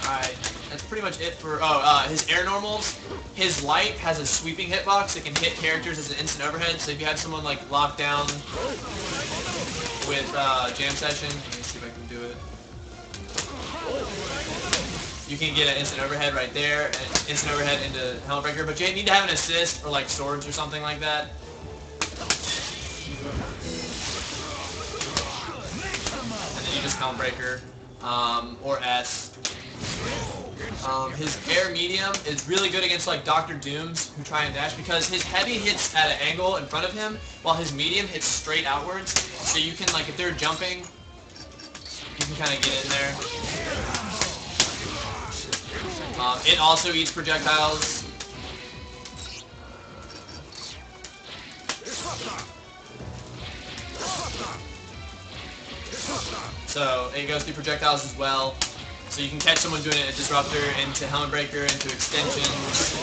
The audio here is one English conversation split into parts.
Alright, that's pretty much it for, his air normals. His light has a sweeping hitbox that can hit characters as an instant overhead, so if you have someone like locked down with jam session, let me see if I can do it. You can get an instant overhead right there, and instant overhead into Helmet Breaker, but you need to have an assist or like swords or something like that. And then you just Helmet Breaker, or S. His air medium is really good against like Dr. Dooms who try and dash because his heavy hits at an angle in front of him while his medium hits straight outwards. So you can like if they're jumping, you can kind of get in there. It also eats projectiles. So it goes through projectiles as well. So you can catch someone doing a disruptor into Helmet Breaker, into extensions,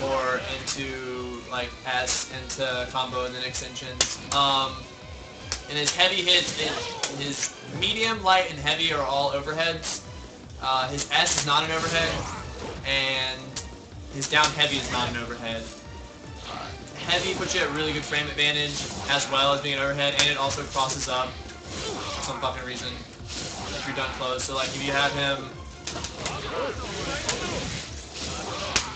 or into like S, into combo and then extensions. And his heavy hits, his medium, light, and heavy are all overheads. His S is not an overhead, and his down heavy is not an overhead. Heavy puts you at really good frame advantage as well as being an overhead, and it also crosses up for some fucking reason if you're done close. So like if you have him,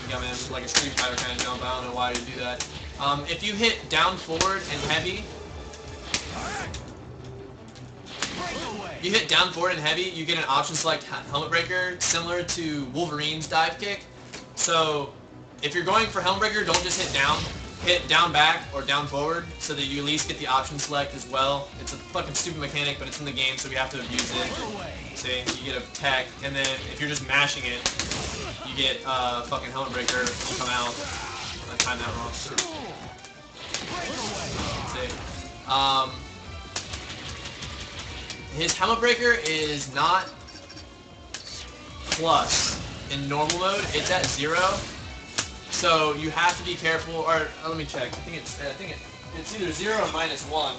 you got him like a Street Fighter kind of jump. I don't know why you do that. If you hit down forward and heavy, you hit down forward and heavy, you get an option select Helmet Breaker similar to Wolverine's dive kick. So if you're going for Helmet Breaker, don't just hit down back or down forward so that you at least get the option select as well. It's a fucking stupid mechanic, but it's in the game, so we have to abuse it. See, you get a tech, and then if you're just mashing it, you get fucking Helmet Breaker will come out. I timed that wrong. See. His Helmet Breaker is not plus in normal mode. It's at 0. So you have to be careful. Or let me check. I think it's either 0 or -1.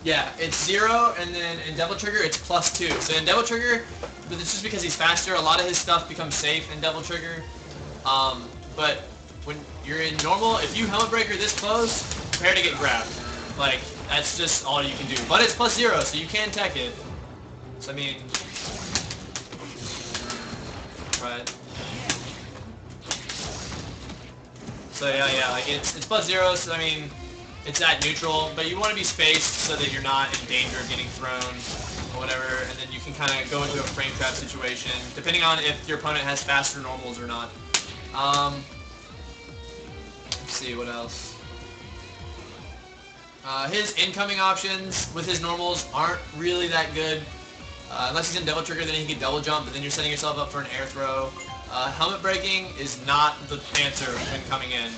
Yeah, it's 0, and then in Devil Trigger it's +2. So in Devil Trigger, but it's just because he's faster, a lot of his stuff becomes safe in Devil Trigger. But when you're in normal, if you Helmet Breaker this close, prepare to get grabbed. Like, that's just all you can do. But it's +0, so you can tech it. So I mean, right. So yeah, like it's +0, so I mean, it's at neutral, but you want to be spaced so that you're not in danger of getting thrown or whatever, and then you can kind of go into a frame trap situation, depending on if your opponent has faster normals or not. Let's see, what else? His incoming options with his normals aren't really that good. Unless he's in Devil Trigger, then he can double jump, but then you're setting yourself up for an air throw. Helmet breaking is not the answer when coming in.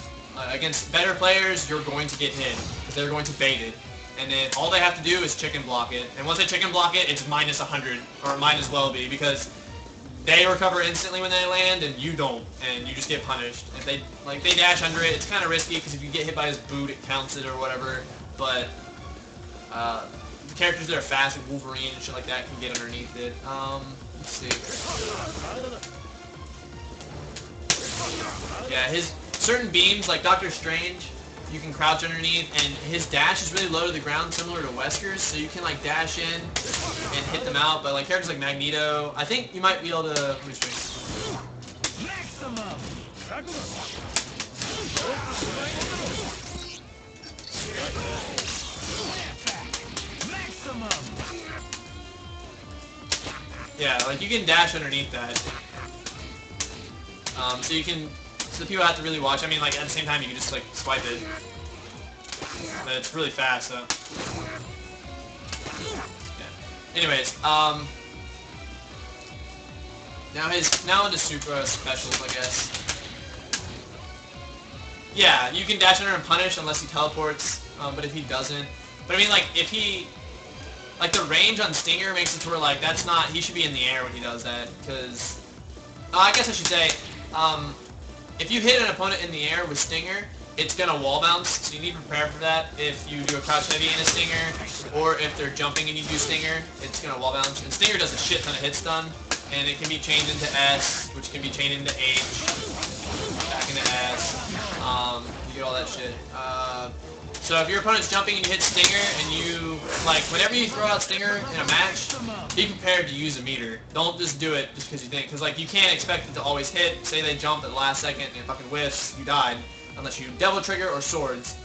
Against better players, you're going to get hit, because they're going to bait it. And then all they have to do is chicken block it. And once they chicken block it, it's -100, or it might as well be, because they recover instantly when they land, and you don't, and you just get punished. If they dash under it, it's kind of risky, because if you get hit by his boot, it counts it or whatever. But the characters that are fast, like Wolverine and shit like that, can get underneath it. Let's see. Yeah, his certain beams, like Doctor Strange, you can crouch underneath, and his dash is really low to the ground, similar to Wesker's, so you can like dash in and hit them out. But like characters like Magneto, I think you might be able to. Let me see. Yeah, like you can dash underneath that. So you can. So people have to really watch. I mean, like at the same time, you can just like swipe it, but it's really fast. So, yeah. Anyways, now into super specials, I guess. Yeah, you can dash under and punish unless he teleports, but if he doesn't, but I mean, like if he, like the range on Stinger makes it to where like that's not. He should be in the air when he does that, because I guess I should say. if you hit an opponent in the air with Stinger, it's going to wall bounce, so you need to prepare for that. If you do a crouch heavy and a Stinger, or if they're jumping and you do Stinger, it's going to wall bounce. And Stinger does a shit ton of hit stun, and it can be chained into S, which can be chained into H, back into S. You get all that shit. So if your opponent's jumping and you hit Stinger, and you, like, whenever you throw out Stinger in a match, be prepared to use a meter. Don't just do it just because you think, because, like, you can't expect it to always hit. Say they jump at the last second and it fucking whiffs, you died. Unless you devil trigger or swords.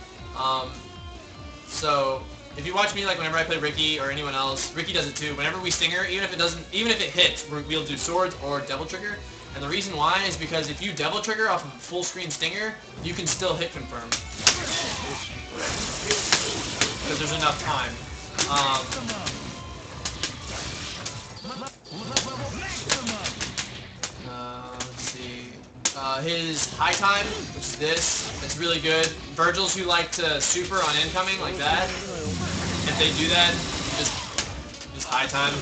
So if you watch me, like whenever I play Ricky or anyone else, Ricky does it too. Whenever we Stinger, even if it hits, we'll do swords or devil trigger. And the reason why is because if you devil trigger off of a full screen Stinger, you can still hit confirm because there's enough time. Let's see. His high time, which is this, it's really good. Vergils who like to super on incoming like that, if they do that, just high time.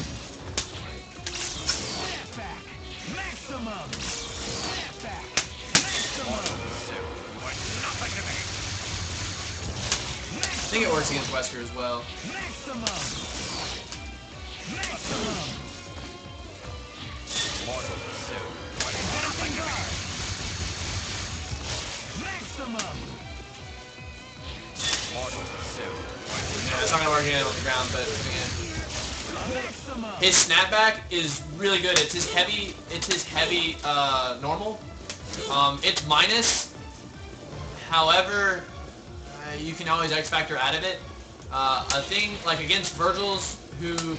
I think it works against Wesker as well. Yeah, it's not gonna work again on the ground, but again. His snapback is really good. It's his heavy normal. It's minus. However, you can always X Factor out of it. A thing like against Vergils,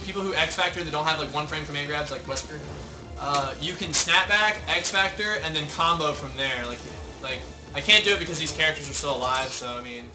people who X Factor that don't have like one frame command grabs like Wesker, you can snapback, X Factor, and then combo from there. Like I can't do it because these characters are still alive, so I mean.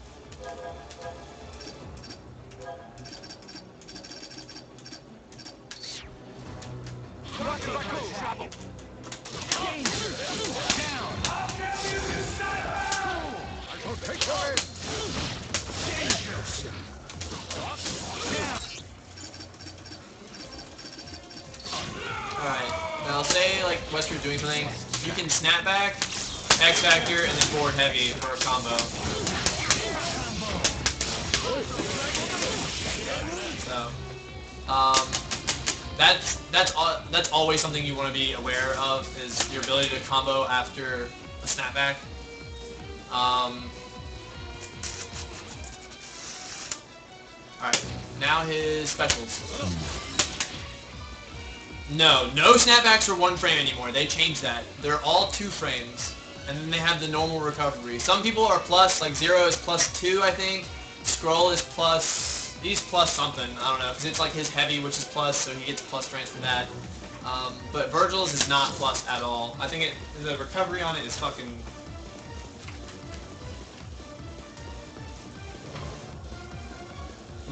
Alright, now say like Wesker's doing something, you can snap back, X Factor, and then forward heavy for a combo. So, that's always something you want to be aware of, is your ability to combo after a snapback. Alright, now his specials. No snapbacks are one frame anymore. They changed that. They're all 2 frames. And then they have the normal recovery. Some people are plus, like Zero is +2, I think. Scroll is plus, he's plus something, I don't know, because it's like his heavy, which is plus, so he gets plus frames for that. But Vergil's is not plus at all. I think the recovery on it is fucking...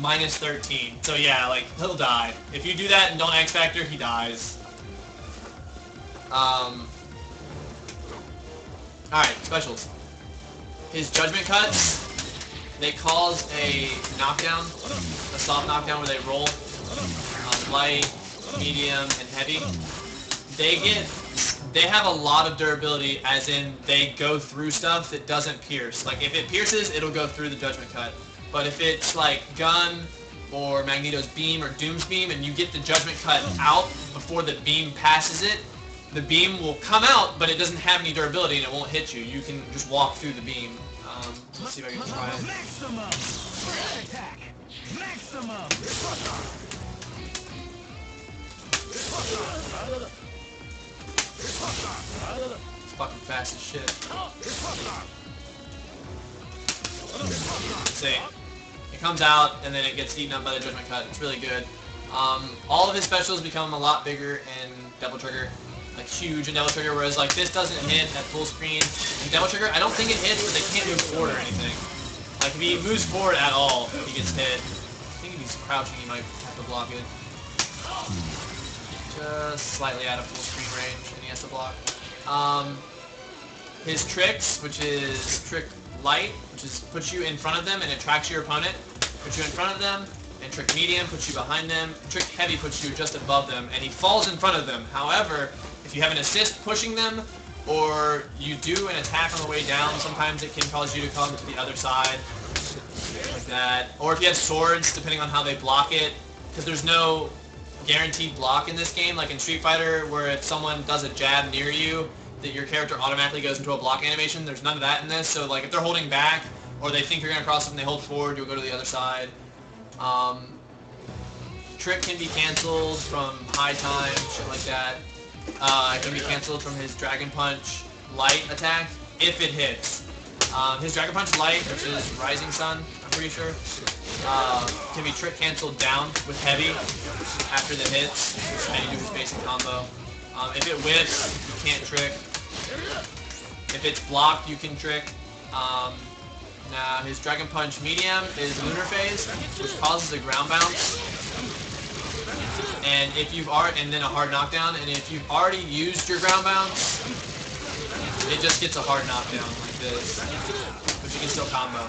-13. So yeah, like, he'll die. If you do that and don't X Factor, he dies. Alright, specials. His judgment cuts, they cause a knockdown, a soft knockdown where they roll, light, medium, and heavy. They have a lot of durability, as in they go through stuff that doesn't pierce. Like if it pierces, it'll go through the judgment cut. But if it's like Gun or Magneto's beam or Doom's beam and you get the judgment cut out before the beam passes it, the beam will come out, but it doesn't have any durability and it won't hit you. You can just walk through the beam. Let's see if I can try it. It's fucking fast as shit. See, it comes out and then it gets eaten up by the judgment cut. It's really good. All of his specials become a lot bigger in Devil Trigger, like huge in Devil Trigger, whereas like this doesn't hit at full screen. In Devil Trigger, I don't think it hits, but they can't move forward or anything. Like if he moves forward at all, he gets hit. I think if he's crouching, he might have to block it. Just slightly out of full screen range, and he has to block. His tricks, which is trick light, which is puts you in front of them and attracts your opponent, puts you in front of them, and trick medium puts you behind them, trick heavy puts you just above them, and he falls in front of them. However, if you have an assist pushing them, or you do an attack on the way down. Sometimes it can cause you to come to the other side, like that. Or if you have swords, depending on how they block it, because there's no guaranteed block in this game, like in Street Fighter, where if someone does a jab near you, that your character automatically goes into a block animation. There's none of that in this, so like if they're holding back, or they think you're going to cross them and they hold forward, you'll go to the other side. Trick can be cancelled from high time, shit like that. It can be cancelled from his Dragon Punch Light attack, if it hits. His Dragon Punch Light, which is Rising Sun, I'm pretty sure, can be trick cancelled down with Heavy after the hits, and you do his basic combo. If it whips, you can't trick. If it's blocked, you can trick. Now, his Dragon Punch Medium is Lunar Phase, which causes a ground bounce. And if you've and then a hard knockdown, and if you've already used your ground bounce, it just gets a hard knockdown like this, but you can still combo.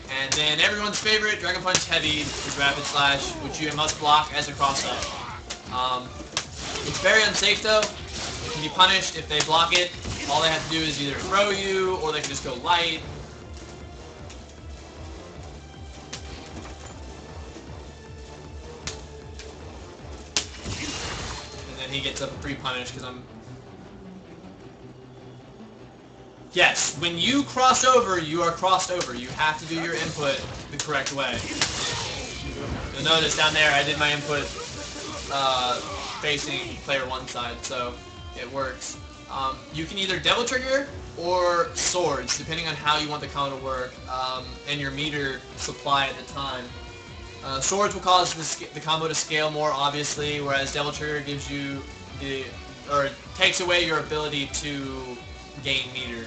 And then everyone's favorite, Dragon Punch Heavy, is Rapid Slash, which you must block as a cross-up. It's very unsafe though. It can be punished if they block it. All they have to do is either throw you, or they can just go light. And then he gets a free punish because I'm... Yes, when you cross over, you are crossed over. You have to do your input the correct way. You'll notice down there I did my input facing player one side, so it works. You can either Devil Trigger or Swords, depending on how you want the combo to work, and your meter supply at the time. Swords will cause the combo to scale more, obviously, whereas Devil Trigger gives you takes away your ability to gain meter.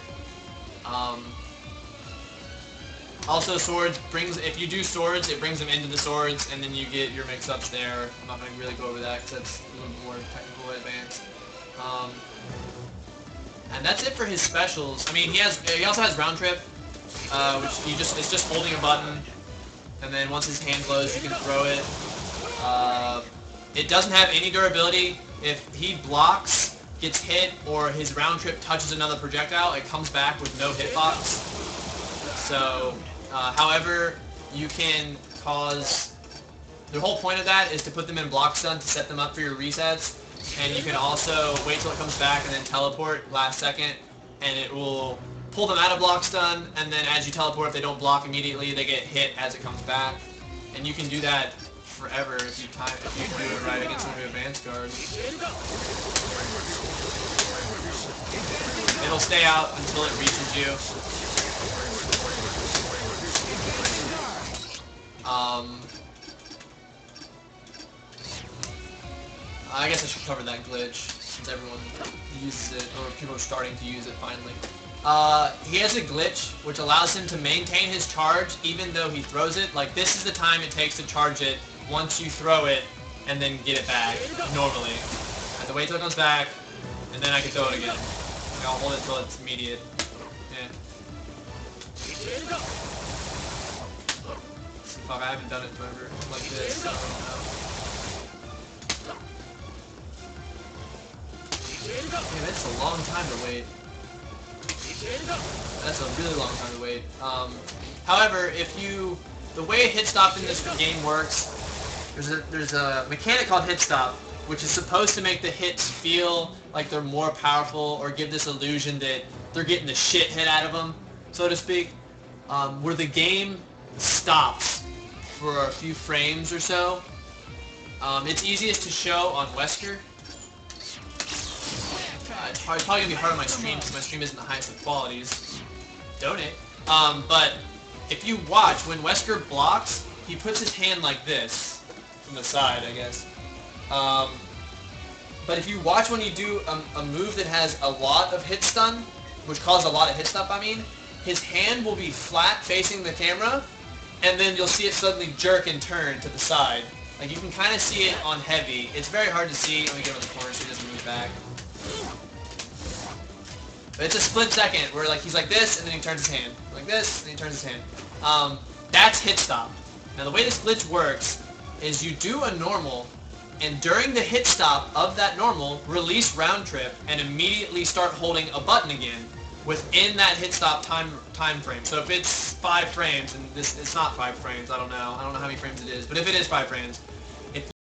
Also, Swords if you do Swords, it brings them into the Swords, and then you get your mix-ups there. I'm not going to really go over that because that's a little more technical advanced. And that's it for his specials. I mean, he also has Round Trip, which it's just holding a button, and then once his hand glows, you can throw it. It doesn't have any durability. If he blocks, gets hit, or his Round Trip touches another projectile, it comes back with no hitbox. So, however, you can cause... The whole point of that is to put them in block stun to set them up for your resets. And you can also wait till it comes back and then teleport last second, and it will pull them out of block stun, and then as you teleport, if they don't block immediately, they get hit as it comes back. And you can do that forever if you do it right against some of your advanced guards. It'll stay out until it reaches you. I guess I should cover that glitch, since everyone uses it, or people are starting to use it finally. He has a glitch, which allows him to maintain his charge, even though he throws it. Like, this is the time it takes to charge it, once you throw it, and then get it back, normally. I have to wait till it comes back, and then I can throw it again. Like, I'll hold it till it's immediate. Yeah. Fuck, I haven't done it forever, like this, so I don't know. Man, that's a long time to wait. That's a really long time to wait. However, the way a hit stop in this game works, there's a mechanic called hit stop, which is supposed to make the hits feel like they're more powerful, or give this illusion that they're getting the shit hit out of them, so to speak, where the game stops for a few frames or so. It's easiest to show on Wesker. It's probably going to be hard on my stream because my stream isn't the highest of qualities. Donate. But if you watch, when Wesker blocks, he puts his hand like this, from the side, I guess. But if you watch when you do a move that has a lot of hit stun, which causes a lot of hit stop, I mean, his hand will be flat facing the camera, and then you'll see it suddenly jerk and turn to the side. Like, you can kind of see it on heavy. It's very hard to see. Let me get him in the corner so he doesn't move back. But it's a split second where like he's like this, and then he turns his hand. Like this, and then he turns his hand. That's hit stop. Now the way this glitch works is you do a normal, and during the hit stop of that normal, release round trip and immediately start holding a button again within that hit stop time frame. So if it's 5 frames, and it's not 5 frames, I don't know how many frames it is, but if it is 5 frames,